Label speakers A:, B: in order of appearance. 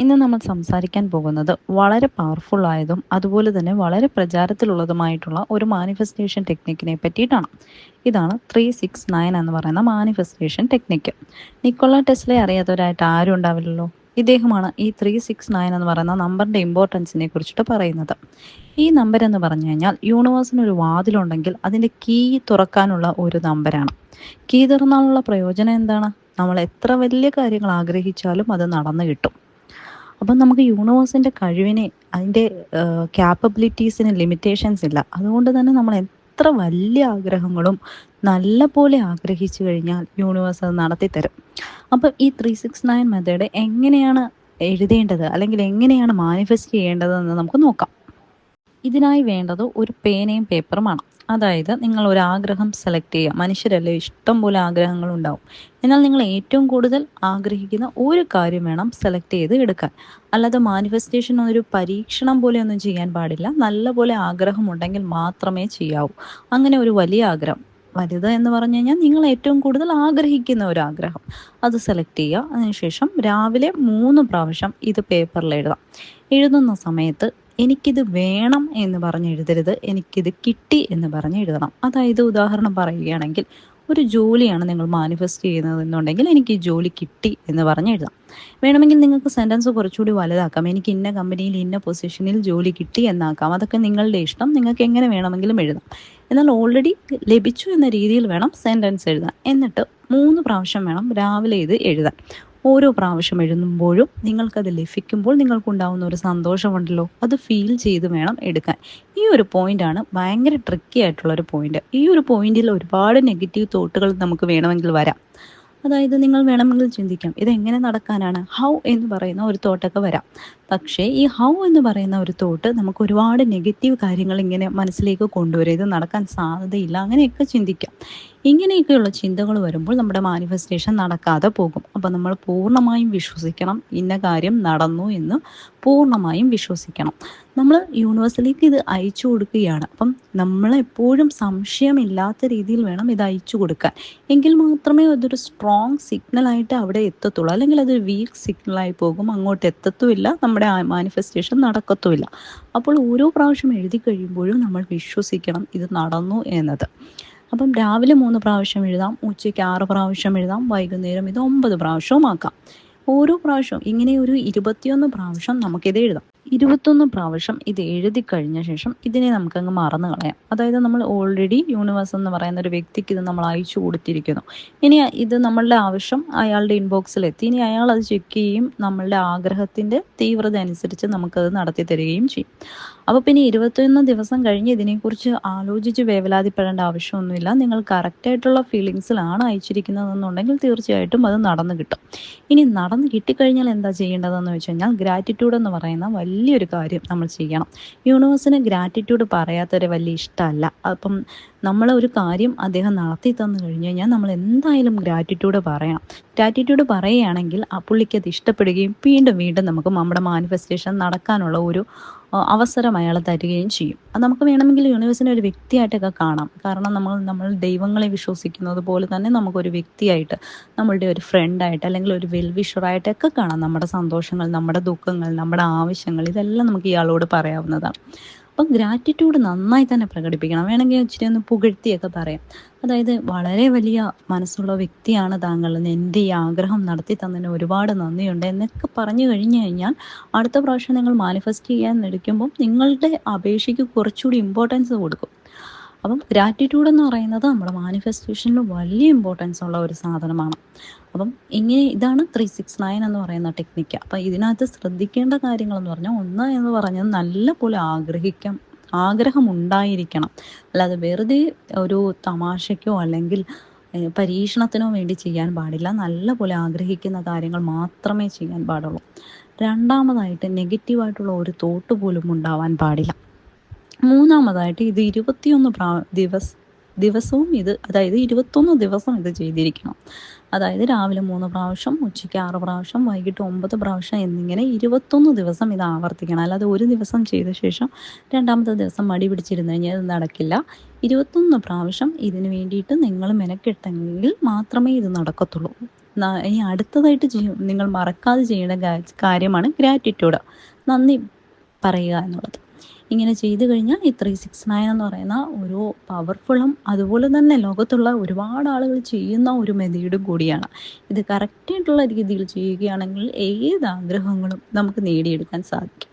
A: ഇന്ന് നമ്മൾ സംസാരിക്കാൻ പോകുന്നത് വളരെ പവർഫുൾ ആയതും അതുപോലെ തന്നെ വളരെ പ്രചാരത്തിലുള്ളതുമായിട്ടുള്ള ഒരു മാനിഫെസ്റ്റേഷൻ ടെക്നിക്കിനെ പറ്റിയിട്ടാണ്. ഇതാണ് 369 എന്ന് പറയുന്ന മാനിഫെസ്റ്റേഷൻ ടെക്നിക്ക്. നിക്കോള ടെസ്ലയെ അറിയാത്തവരായിട്ട് ആരും ഉണ്ടാവില്ലല്ലോ. ഇദ്ദേഹമാണ് ഈ 369 എന്ന് പറയുന്ന നമ്പറിന്റെ ഇമ്പോർട്ടൻസിനെ കുറിച്ചിട്ട് പറയുന്നത്. ഈ നമ്പർ എന്ന് പറഞ്ഞു കഴിഞ്ഞാൽ യൂണിവേഴ്സിന് ഒരു വാതിലുണ്ടെങ്കിൽ അതിന്റെ കീ തുറക്കാനുള്ള ഒരു നമ്പരാണ്. കീ തുറന്നാലുള്ള പ്രയോജനം എന്താണ്? നമ്മൾ എത്ര വലിയ കാര്യങ്ങൾ ആഗ്രഹിച്ചാലും അത് നടന്നു കിട്ടും. അപ്പം നമുക്ക് യൂണിവേഴ്സിൻ്റെ കഴിവിനെ, അതിൻ്റെ ക്യാപ്പബിലിറ്റീസിന് ലിമിറ്റേഷൻസ് ഇല്ല. അതുകൊണ്ട് തന്നെ നമ്മൾ എത്ര വലിയ ആഗ്രഹങ്ങളും നല്ല പോലെ ആഗ്രഹിച്ചു കഴിഞ്ഞാൽ യൂണിവേഴ്സ് അത് നടത്തിത്തരും. അപ്പം ഈ 369 മെത്തേഡ് എങ്ങനെയാണ് എഴുതേണ്ടത്, അല്ലെങ്കിൽ എങ്ങനെയാണ് മാനിഫെസ്റ്റ് ചെയ്യേണ്ടതെന്ന് നമുക്ക് നോക്കാം. ഇതിനായി വേണ്ടത് ഒരു പേനയും പേപ്പറുമാണ്. അതായത് നിങ്ങൾ ഒരു ആഗ്രഹം സെലക്ട് ചെയ്യുക. മനുഷ്യരല്ലേ, ഇഷ്ടം പോലെ ആഗ്രഹങ്ങൾ ഉണ്ടാവും. എന്നാൽ നിങ്ങൾ ഏറ്റവും കൂടുതൽ ആഗ്രഹിക്കുന്ന ഒരു കാര്യം വേണം സെലക്ട് ചെയ്ത് എടുക്കാൻ. അല്ലാതെ മാനിഫെസ്റ്റേഷൻ ഒരു പരീക്ഷണം പോലെ ഒന്നും ചെയ്യാൻ പാടില്ല. നല്ല പോലെ ആഗ്രഹമുണ്ടെങ്കിൽ മാത്രമേ ചെയ്യാവൂ. അങ്ങനെ ഒരു വലിയ ആഗ്രഹം, വലുത് എന്ന് പറഞ്ഞു കഴിഞ്ഞാൽ നിങ്ങൾ ഏറ്റവും കൂടുതൽ ആഗ്രഹിക്കുന്ന ഒരു ആഗ്രഹം, അത് സെലക്ട് ചെയ്യുക. അതിനുശേഷം രാവിലെ 3 പ്രാവശ്യം ഇത് പേപ്പറിൽ എഴുതാം. എഴുതുന്ന സമയത്ത് എനിക്കിത് വേണം എന്ന് പറഞ്ഞ് എഴുതരുത്, എനിക്കിത് കിട്ടി എന്ന് പറഞ്ഞ് എഴുതണം. അതായത് ഉദാഹരണം പറയുകയാണെങ്കിൽ, ഒരു ജോലിയാണ് നിങ്ങൾ മാനിഫെസ്റ്റ് ചെയ്യുന്നതെന്നുണ്ടെങ്കിൽ എനിക്ക് ഈ ജോലി കിട്ടി എന്ന് പറഞ്ഞ് എഴുതാം. വേണമെങ്കിൽ നിങ്ങൾക്ക് സെൻറ്റൻസ് കുറച്ചുകൂടി വലുതാക്കാം. എനിക്ക് ഇന്ന കമ്പനിയിൽ ഇന്ന പൊസിഷനിൽ ജോലി കിട്ടി എന്നാക്കാം. അതൊക്കെ നിങ്ങളുടെ ഇഷ്ടം, നിങ്ങൾക്ക് എങ്ങനെ വേണമെങ്കിലും എഴുതാം. എന്നാൽ ഓൾറെഡി ലഭിച്ചു എന്ന രീതിയിൽ വേണം സെൻറ്റൻസ് എഴുതാൻ. എന്നിട്ട് 3 പ്രാവശ്യം വേണം രാവിലെ ഇത് എഴുതാൻ. ഓരോ പ്രാവശ്യം എഴുതുമ്പോഴും നിങ്ങൾക്കത് ലഭിക്കുമ്പോൾ നിങ്ങൾക്കുണ്ടാവുന്ന ഒരു സന്തോഷമുണ്ടല്ലോ, അത് ഫീൽ ചെയ്ത് വേണം എടുക്കാൻ. ഈ ഒരു പോയിന്റാണ് ഭയങ്കര ട്രിക്കി ആയിട്ടുള്ളൊരു പോയിന്റ്. ഈ ഒരു പോയിന്റിൽ ഒരുപാട് നെഗറ്റീവ് തോട്ടുകൾ നമുക്ക് വേണമെങ്കിൽ വരാം. അതായത് നിങ്ങൾ വേണമെങ്കിൽ ചിന്തിക്കാം, ഇതെങ്ങനെ നടക്കാനാണ്, ഹൗ എന്ന് പറയുന്ന ഒരു തോട്ടൊക്കെ വരാം. പക്ഷേ ഈ ഹൗ എന്ന് പറയുന്ന ഒരു തോട്ട് നമുക്ക് ഒരുപാട് നെഗറ്റീവ് കാര്യങ്ങൾ ഇങ്ങനെ മനസ്സിലേക്ക് കൊണ്ടുവരും. ഇത് നടക്കാൻ സാധ്യതയില്ല, അങ്ങനെയൊക്കെ ചിന്തിക്കാം. ഇങ്ങനെയൊക്കെയുള്ള ചിന്തകൾ വരുമ്പോൾ നമ്മുടെ മാനിഫെസ്റ്റേഷൻ നടക്കാതെ പോകും. അപ്പം നമ്മൾ പൂർണ്ണമായും വിശ്വസിക്കണം, ഇന്ന കാര്യം നടന്നു എന്ന് പൂർണ്ണമായും വിശ്വസിക്കണം. നമ്മൾ യൂണിവേഴ്സിലേക്ക് ഇത് അയച്ചു കൊടുക്കുകയാണ്. അപ്പം നമ്മളെപ്പോഴും സംശയമില്ലാത്ത രീതിയിൽ വേണം ഇത് അയച്ചു കൊടുക്കാൻ. എങ്കിൽ മാത്രമേ അതൊരു സ്ട്രോങ് സിഗ്നലായിട്ട് അവിടെ എത്തത്തുള്ളൂ. അല്ലെങ്കിൽ അതൊരു വീക്ക് സിഗ്നലായി പോകും, അങ്ങോട്ട് എത്തത്തുമില്ല, നമ്മുടെ മാനിഫെസ്റ്റേഷൻ നടക്കത്തുമില്ല. അപ്പോൾ ഓരോ പ്രാവശ്യം എഴുതി കഴിയുമ്പോഴും നമ്മൾ വിശ്വസിക്കണം ഇത് നടന്നു എന്നത്. അപ്പം രാവിലെ 3 പ്രാവശ്യം എഴുതാം, ഉച്ചയ്ക്ക് 6 പ്രാവശ്യം എഴുതാം, വൈകുന്നേരം ഇത് 9 പ്രാവശ്യവും ആക്കാം. ഓരോ പ്രാവശ്യവും ഇങ്ങനെ ഒരു 21 പ്രാവശ്യം നമുക്കിത് എഴുതാം. 21 പ്രാവശ്യം ഇത് എഴുതി കഴിഞ്ഞ ശേഷം ഇതിനെ നമുക്കങ്ങ് മറന്നു കളയാം. അതായത് നമ്മൾ ഓൾറെഡി യൂണിവേഴ്സ് എന്ന് പറയുന്ന ഒരു വ്യക്തിക്ക് ഇത് നമ്മൾ അയച്ചു കൊടുത്തിരിക്കുന്നു. ഇനി ഇത് നമ്മളുടെ ആവശ്യം അയാളുടെ ഇൻബോക്സിലെത്തി. ഇനി അയാൾ അത് ചെക്ക് ചെയ്യുകയും നമ്മളുടെ ആഗ്രഹത്തിൻ്റെ തീവ്രത അനുസരിച്ച് നമുക്കത് നടത്തി തരികയും ചെയ്യും. അപ്പോൾ പിന്നെ 21 ദിവസം കഴിഞ്ഞ് ഇതിനെക്കുറിച്ച് ആലോചിച്ച് വേവലാതിപ്പെടേണ്ട ആവശ്യമൊന്നുമില്ല. നിങ്ങൾ കറക്റ്റായിട്ടുള്ള ഫീലിങ്സിലാണ് അയച്ചിരിക്കുന്നതെന്നുണ്ടെങ്കിൽ തീർച്ചയായിട്ടും അത് നടന്നു കിട്ടും. ഇനി നടന്ന് കിട്ടിക്കഴിഞ്ഞാൽ എന്താ ചെയ്യേണ്ടതെന്ന് വെച്ച് കഴിഞ്ഞാൽ, ഗ്രാറ്റിറ്റ്യൂഡ് എന്ന് പറയുന്ന വലിയൊരു കാര്യം നമ്മൾ ചെയ്യണം. യൂണിവേഴ്സിന് ഗ്രാറ്റിറ്റ്യൂഡ് പറയാത്തൊരു വലിയ ഇഷ്ടമല്ല. അപ്പം നമ്മൾ ഒരു കാര്യം അദ്ദേഹം നടത്തി തന്നു കഴിഞ്ഞ് കഴിഞ്ഞാൽ നമ്മൾ എന്തായാലും ഗ്രാറ്റിറ്റ്യൂഡ് പറയണം. ഗ്രാറ്റിറ്റ്യൂഡ് പറയുകയാണെങ്കിൽ ആ പുള്ളിക്ക് അത് ഇഷ്ടപ്പെടുകയും വീണ്ടും വീണ്ടും നമുക്ക് നമ്മുടെ മാനിഫെസ്റ്റേഷൻ നടക്കാനുള്ള ഒരു അവസരം അയാൾ തരികയും ചെയ്യും. അത് നമുക്ക് വേണമെങ്കിൽ യൂണിവേഴ്സിനെ ഒരു വ്യക്തിയായിട്ടൊക്കെ കാണാം. കാരണം നമ്മൾ ദൈവങ്ങളെ വിശ്വസിക്കുന്നത് പോലെ തന്നെ നമുക്കൊരു വ്യക്തിയായിട്ട്, നമ്മളുടെ ഒരു ഫ്രണ്ടായിട്ട്, അല്ലെങ്കിൽ ഒരു വെൽവിഷറായിട്ടൊക്കെ കാണാം. നമ്മുടെ സന്തോഷങ്ങൾ, നമ്മുടെ ദുഃഖങ്ങൾ, നമ്മുടെ ആവശ്യങ്ങൾ, ഇതെല്ലാം നമുക്ക് ഇയാളോട് പറയാവുന്നതാണ്. അപ്പം ഗ്രാറ്റിറ്റ്യൂഡ് നന്നായി തന്നെ പ്രകടിപ്പിക്കണം. വേണമെങ്കിൽ ഇച്ചിരി ഒന്ന് പുകഴ്ത്തിയൊക്കെ പറയാം. അതായത് വളരെ വലിയ മനസ്സുള്ള വ്യക്തിയാണ് താങ്കൾ, എൻ്റെ ഈ ആഗ്രഹം നടത്തി തന്നതിന് ഒരുപാട് നന്ദിയുണ്ട് എന്നൊക്കെ പറഞ്ഞു കഴിഞ്ഞു കഴിഞ്ഞാൽ അടുത്ത പ്രാവശ്യം നിങ്ങൾ മാനിഫെസ്റ്റ് ചെയ്യാൻ എടുക്കുമ്പം നിങ്ങളുടെ അപേക്ഷയ്ക്ക് കുറച്ചുകൂടി ഇമ്പോർട്ടൻസ് കൊടുക്കും. അപ്പം ഗ്രാറ്റിറ്റ്യൂഡ് എന്ന് പറയുന്നത് നമ്മുടെ മാനിഫെസ്റ്റേഷനിൽ വലിയ ഇമ്പോർട്ടൻസ് ഉള്ള ഒരു സാധനമാണ്. അപ്പം ഇതാണ് 369 എന്ന് പറയുന്ന ടെക്നിക്ക്. അപ്പം ഇതിനകത്ത് ശ്രദ്ധിക്കേണ്ട കാര്യങ്ങളെന്ന് പറഞ്ഞാൽ, ഒന്ന് എന്ന് പറഞ്ഞത് നല്ല പോലെ ആഗ്രഹമുണ്ടായിരിക്കണം. അല്ലാതെ വെറുതെ ഒരു തമാശയ്ക്കോ അല്ലെങ്കിൽ പരീക്ഷണത്തിനോ വേണ്ടി ചെയ്യാൻ പാടില്ല. നല്ല പോലെ ആഗ്രഹിക്കുന്ന കാര്യങ്ങൾ മാത്രമേ ചെയ്യാൻ പാടുള്ളൂ. രണ്ടാമതായിട്ട്, നെഗറ്റീവായിട്ടുള്ള ഒരു തോട്ട് പോലും ഉണ്ടാവാൻ പാടില്ല. മൂന്നാമതായിട്ട്, ഇത് 21 ദിവസവും അതായത് 21 ദിവസം ഇത് ചെയ്തിരിക്കണം. അതായത് രാവിലെ 3 പ്രാവശ്യം, ഉച്ചയ്ക്ക് 6 പ്രാവശ്യം, വൈകിട്ട് 9 പ്രാവശ്യം എന്നിങ്ങനെ 21 ദിവസം ഇത് ആവർത്തിക്കണം. അല്ലാതെ ഒരു ദിവസം ചെയ്ത ശേഷം രണ്ടാമത്തെ ദിവസം മടി പിടിച്ചിരുന്നു കഴിഞ്ഞാൽ ഇത് നടക്കില്ല. 21 പ്രാവശ്യം ഇതിന് വേണ്ടിയിട്ട് നിങ്ങൾ മെനക്കെട്ടെങ്കിൽ മാത്രമേ ഇത് നടക്കത്തുള്ളൂ. ഇനി അടുത്തതായിട്ട് നിങ്ങൾ മറക്കാതെ ചെയ്യേണ്ട കാര്യമാണ് ഗ്രാറ്റിറ്റ്യൂഡ്, നന്ദി പറയുക എന്നുള്ളത്. ഇങ്ങനെ ചെയ്തു കഴിഞ്ഞാൽ ഈ 369 എന്ന് പറയുന്ന ഒരു പവർഫുള്ളും അതുപോലെ തന്നെ ലോകത്തുള്ള ഒരുപാട് ആളുകൾ ചെയ്യുന്ന ഒരു മെത്തേഡും കൂടിയാണ്. ഇത് കറക്റ്റായിട്ടുള്ള രീതിയിൽ ചെയ്യുകയാണെങ്കിൽ ഏത് ആഗ്രഹങ്ങളും നമുക്ക് നേടിയെടുക്കാൻ സാധിക്കും.